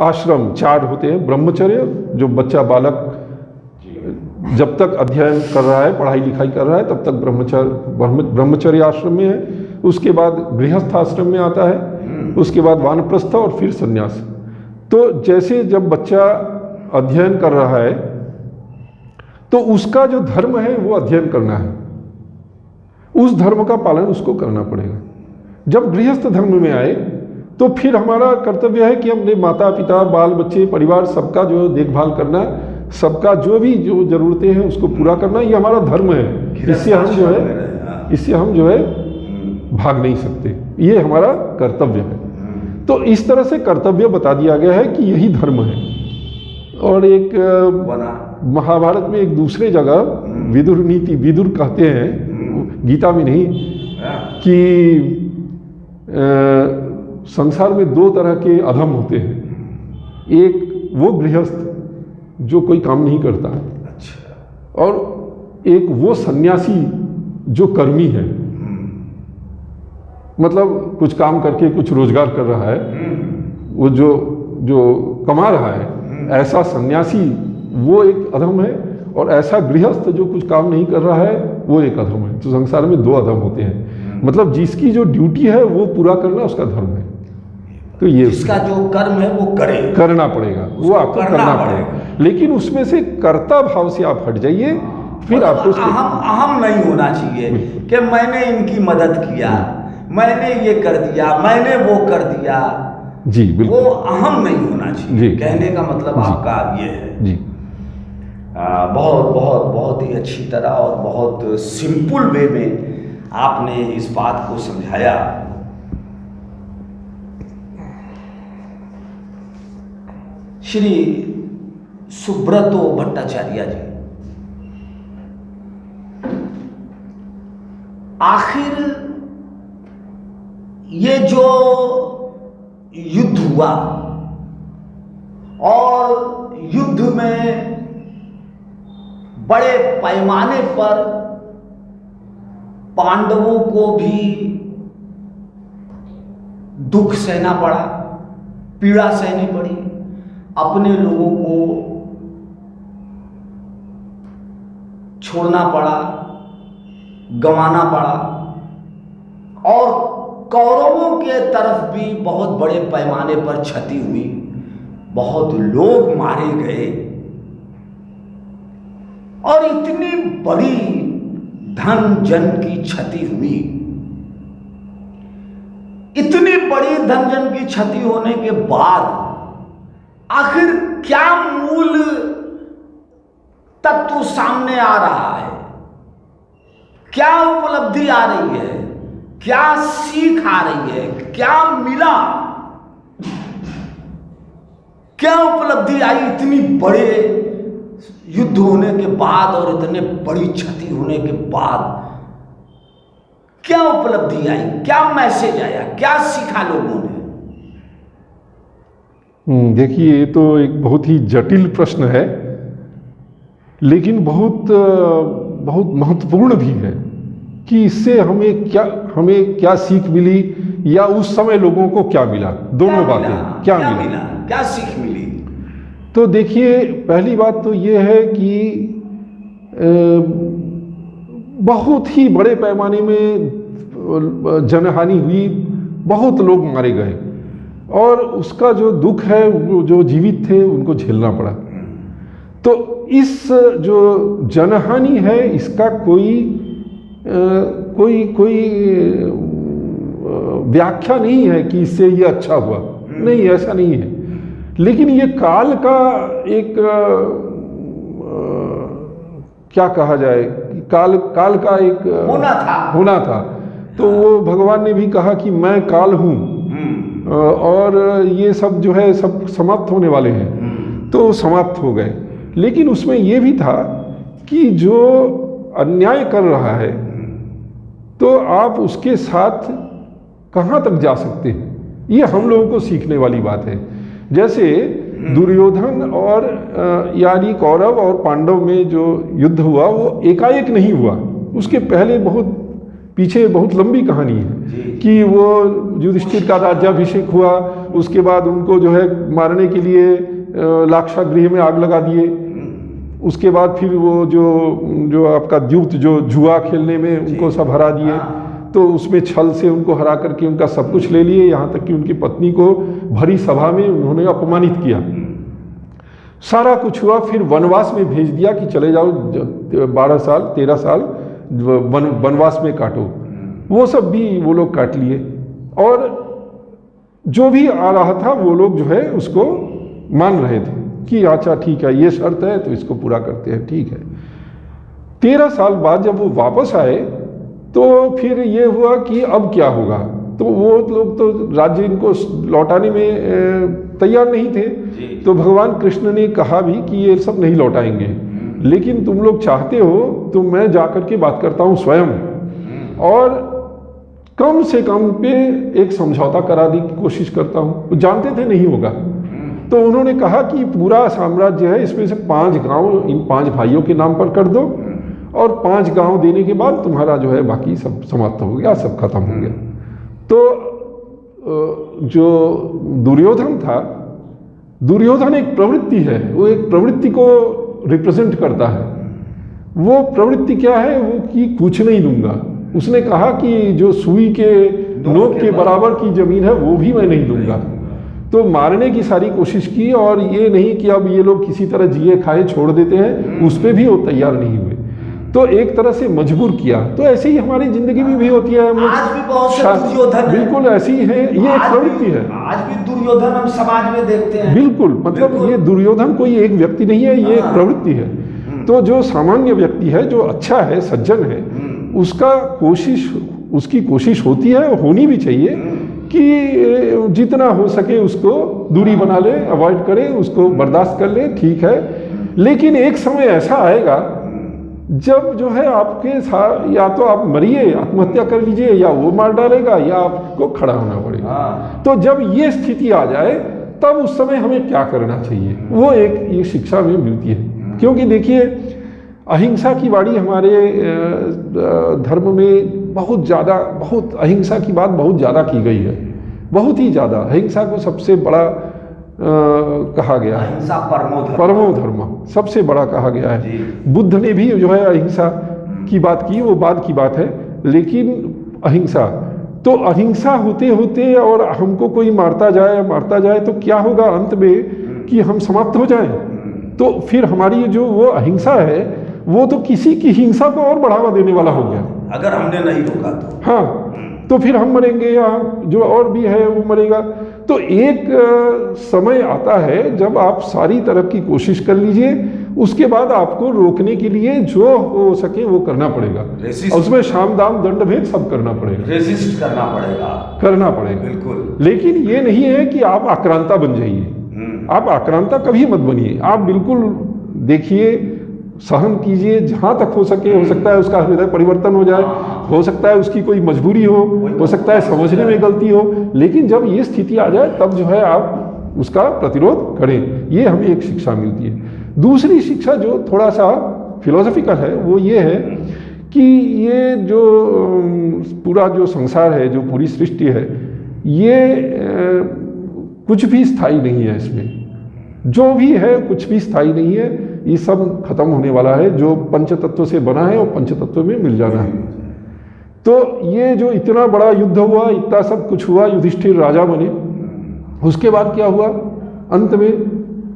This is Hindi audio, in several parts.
आश्रम 4 होते हैं। ब्रह्मचर्य, जो बच्चा बालक जब तक अध्ययन कर रहा है, पढ़ाई लिखाई कर रहा है, तब तक ब्रह्मचर्य आश्रम में है। उसके बाद गृहस्थ आश्रम में आता है, उसके बाद वानप्रस्थ और फिर संन्यास। तो जैसे जब बच्चा अध्ययन कर रहा है तो उसका जो धर्म है वो अध्ययन करना है, उस धर्म का पालन उसको करना पड़ेगा। जब गृहस्थ धर्म में आए तो फिर हमारा कर्तव्य है कि हमने माता पिता, बाल बच्चे, परिवार सबका जो देखभाल करना, सबका जो भी जो ज़रूरतें हैं उसको पूरा करना, ये हमारा धर्म है। इससे हम जो है भाग नहीं सकते, ये हमारा कर्तव्य है। तो इस तरह से कर्तव्य बता दिया गया है कि यही धर्म है। और एक महाभारत में एक दूसरे जगह विदुर नीति, विदुर कहते हैं, गीता में नहीं, कि संसार में 2 तरह के अधम होते हैं। एक वो गृहस्थ जो कोई काम नहीं करता, और एक वो सन्यासी जो कर्मी है, मतलब कुछ काम करके कुछ रोजगार कर रहा है, वो जो कमा रहा है, ऐसा सन्यासी वो एक अधम है, और ऐसा गृहस्थ जो कुछ काम नहीं कर रहा है वो एक अधम है। तो संसार में 2 अधम होते हैं, मतलब जिसकी जो ड्यूटी है वो पूरा करना उसका धर्म है। तो ये इसका जो कर्म है वो करना पड़ेगा, वो आपको करना पड़ेगा। लेकिन उसमें से कर्ता भाव से आप हट जाइए, फिर आपको अहम नहीं होना चाहिए कि मैंने इनकी मदद किया, मैंने ये कर दिया, मैंने वो कर दिया। जी बिल्कुल, वो अहम नहीं होना चाहिए। कहने का मतलब आपका ये है। जी बहुत बहुत बहुत ही अच्छी तरह और बहुत सिंपल वे में आपने इस बात को समझाया। श्री सुब्रतो भट्टाचार्य जी, आखिर ये जो युद्ध हुआ और युद्ध में बड़े पैमाने पर पांडवों को भी दुख सहना पड़ा, पीड़ा सहनी पड़ी, अपने लोगों को छोड़ना पड़ा, गंवाना पड़ा, और कौरवों के तरफ भी बहुत बड़े पैमाने पर क्षति हुई, बहुत लोग मारे गए, और इतनी बड़ी धन जन की क्षति हुई। इतनी बड़ी धन जन की क्षति होने के बाद आखिर क्या मूल तत्व सामने आ रहा है, क्या उपलब्धि आ रही है, क्या सीख आ रही है, क्या मिला, क्या उपलब्धि आई इतनी बड़े युद्ध होने के बाद और इतने बड़ी क्षति होने के बाद? क्या उपलब्धि आई, क्या मैसेज आया, क्या सीखा लोगों ने? देखिए, ये तो एक बहुत ही जटिल प्रश्न है, लेकिन बहुत बहुत महत्वपूर्ण भी है कि इससे हमें क्या सीख मिली, या उस समय लोगों को क्या मिला। दोनों बातें, क्या मिला, क्या सीख मिली। तो देखिए, पहली बात तो ये है कि बहुत ही बड़े पैमाने में जनहानि हुई, बहुत लोग मारे गए, और उसका जो दुख है जो जीवित थे उनको झेलना पड़ा। तो इस जो जनहानि है इसका कोई व्याख्या नहीं है कि इससे ये अच्छा हुआ, नहीं, ऐसा नहीं है। लेकिन ये काल का एक क्या कहा जाए, काल का एक होना था। तो वो भगवान ने भी कहा कि मैं काल हूँ, और ये सब जो है सब समाप्त होने वाले हैं, तो समाप्त हो गए। लेकिन उसमें ये भी था कि जो अन्याय कर रहा है तो आप उसके साथ कहाँ तक जा सकते हैं, ये हम लोगों को सीखने वाली बात है। जैसे दुर्योधन और यानी कौरव और पांडव में जो युद्ध हुआ वो एकाएक नहीं हुआ, उसके पहले पीछे बहुत लंबी कहानी है कि वो युधिष्ठिर का राज्याभिषेक हुआ, उसके बाद उनको जो है मारने के लिए लाक्षागृह में आग लगा दिए। उसके बाद फिर वो जो आपका द्यूत जो जुआ खेलने में उनको सब हरा दिए, तो उसमें छल से उनको हरा करके उनका सब कुछ ले लिए, यहाँ तक कि उनकी पत्नी को भरी सभा में उन्होंने अपमानित किया। सारा कुछ हुआ, फिर वनवास में भेज दिया कि चले जाओ 12 साल 13 साल वनवास में काटो। वो सब भी वो लोग काट लिए, और जो भी आ रहा था वो लोग जो है उसको मान रहे थे कि अच्छा ठीक है, ये शर्त है तो इसको पूरा करते हैं, ठीक है। 13 साल बाद जब वो वापस आए तो फिर ये हुआ कि अब क्या होगा, तो वो लोग तो राज्य इनको लौटाने में तैयार नहीं थे। तो भगवान कृष्ण ने कहा भी कि ये सब नहीं लौटाएंगे, लेकिन तुम लोग चाहते हो तो मैं जाकर के बात करता हूँ स्वयं, और कम से कम पे एक समझौता कराने की कोशिश करता हूँ। वो जानते थे नहीं होगा, तो उन्होंने कहा कि पूरा साम्राज्य है, इसमें से 5 गांव इन 5 भाइयों के नाम पर कर दो, और 5 गांव देने के बाद तुम्हारा जो है बाकी सब समाप्त हो गया, सब खत्म हो गया। तो जो दुर्योधन था, दुर्योधन एक प्रवृत्ति है, वो एक प्रवृत्ति को रिप्रेजेंट करता है। वो प्रवृत्ति क्या है, वो कि कुछ नहीं दूंगा। उसने कहा कि जो सुई के नोक के बराबर की जमीन है वो भी मैं नहीं दूंगा। तो मारने की सारी कोशिश की, और ये नहीं कि अब ये लोग किसी तरह जिए खाए छोड़ देते हैं, उस पर भी वो तैयार नहीं हुए। तो एक तरह से मजबूर किया। तो ऐसे ही हमारी जिंदगी में भी होती है। आज भी बहुत से दुर्योधन बिल्कुल ऐसी है, ये एक प्रवृत्ति है। आज भी दुर्योधन हम समाज में देखते हैं। बिल्कुल, मतलब ये दुर्योधन कोई एक व्यक्ति नहीं है, ये एक प्रवृत्ति है। तो जो सामान्य व्यक्ति है, जो अच्छा है, सज्जन है, उसकी कोशिश होती है, होनी भी चाहिए कि जितना हो सके उसको दूरी बना ले, अवॉइड करे, उसको बर्दाश्त कर ले, ठीक है। लेकिन एक समय ऐसा आएगा जब जो है आपके साथ या तो आप मरिए, आत्महत्या कर लीजिए, या वो मार डालेगा, या आपको खड़ा होना पड़ेगा। तो जब ये स्थिति आ जाए तब उस समय हमें क्या करना चाहिए, वो एक ये शिक्षा में मिलती है। क्योंकि देखिए, अहिंसा की वाणी हमारे धर्म में बहुत अहिंसा की बात बहुत ज़्यादा की गई है, बहुत ही ज़्यादा। अहिंसा को सबसे बड़ा कहा गया है, अहिंसा परमो धर्म सबसे बड़ा कहा गया है। बुद्ध ने भी जो है अहिंसा की बात की, वो बाद की बात है, लेकिन अहिंसा तो अहिंसा होते होते और हमको कोई मारता जाए तो क्या होगा अंत में कि हम समाप्त हो जाएं। तो फिर हमारी जो वो अहिंसा है वो तो किसी की हिंसा को और बढ़ावा देने वाला हो गया, अगर हमने नहीं रोका तो। हाँ, तो फिर हम मरेंगे या जो और भी है वो मरेगा। तो एक समय आता है जब आप सारी तरफ की कोशिश कर लीजिए, उसके बाद आपको रोकने के लिए जो हो सके वो करना पड़ेगा, और उसमें शाम दाम दंड भेद सब करना पड़ेगा, रेजिस्ट करना पड़ेगा बिल्कुल। लेकिन ये नहीं है कि आप आक्रांता बन जाइए, आप आक्रांता कभी मत बनिए। आप बिल्कुल देखिए, सहन कीजिए जहाँ तक हो सके। हो सकता है उसका हृदय परिवर्तन हो जाए, हो सकता है उसकी कोई मजबूरी हो सकता है समझने में गलती हो, लेकिन जब ये स्थिति आ जाए तब जो है आप उसका प्रतिरोध करें। ये हमें एक शिक्षा मिलती है। दूसरी शिक्षा जो थोड़ा सा फिलोसफिकल है वो ये है कि ये जो पूरा जो संसार है, जो पूरी सृष्टि है, ये कुछ भी स्थायी नहीं है। इसमें जो भी है कुछ भी स्थायी नहीं है, ये सब खत्म होने वाला है। जो पंच तत्व से बना है वो पंच तत्व में मिल जाना है। तो ये जो इतना बड़ा युद्ध हुआ, इतना सब कुछ हुआ, युधिष्ठिर राजा बने, उसके बाद क्या हुआ,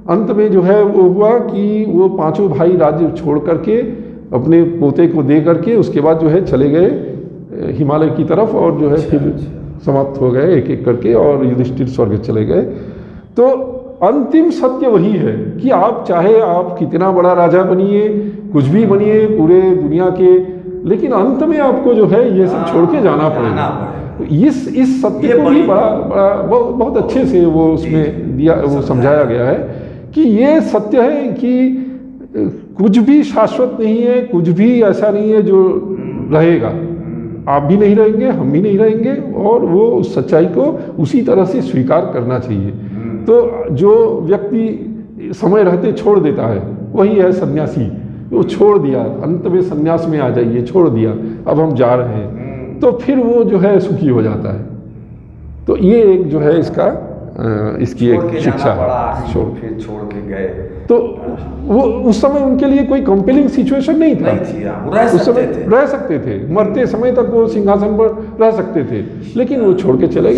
अंत में जो है वो हुआ कि वो 5 भाई राज्य छोड़ करके अपने पोते को दे करके उसके बाद जो है चले गए हिमालय की तरफ, और जो है फिर समाप्त हो गए एक एक करके, और युधिष्ठिर स्वर्ग चले गए। तो अंतिम सत्य वही है कि आप चाहे आप कितना बड़ा राजा बनिए, कुछ भी बनिए पूरे दुनिया के, लेकिन अंत में आपको जो है ये सब छोड़ के जाना पड़ेगा। इस सत्य को भी बहुत अच्छे से वो उसमें दिया, वो समझाया गया है कि ये सत्य है कि कुछ भी शाश्वत नहीं है, कुछ भी ऐसा नहीं है जो रहेगा। आप भी नहीं रहेंगे, हम भी नहीं रहेंगे, और वो उस सच्चाई को उसी तरह से स्वीकार करना चाहिए। तो जो व्यक्ति समय रहते छोड़ देता है वही है सन्यासी। वो छोड़ दिया, अंत में सन्यास में आ जाइए, छोड़ दिया, अब हम जा रहे हैं, तो फिर वो जो है सुखी हो जाता है। तो ये एक जो है इसका इसकी छोड़ एक के शिक्षा जाना पड़ा, है। छोड़ फिर छोड़ के गए। तो वो उस समय उनके लिए कोई कंपेलिंग सिचुएशन नहीं था। नहीं थी, हाँ, वो रह उस समय सकते थे। रह सकते थे, मरते समय तक वो सिंहासन पर रह सकते थे, लेकिन वो छोड़ के चले गए।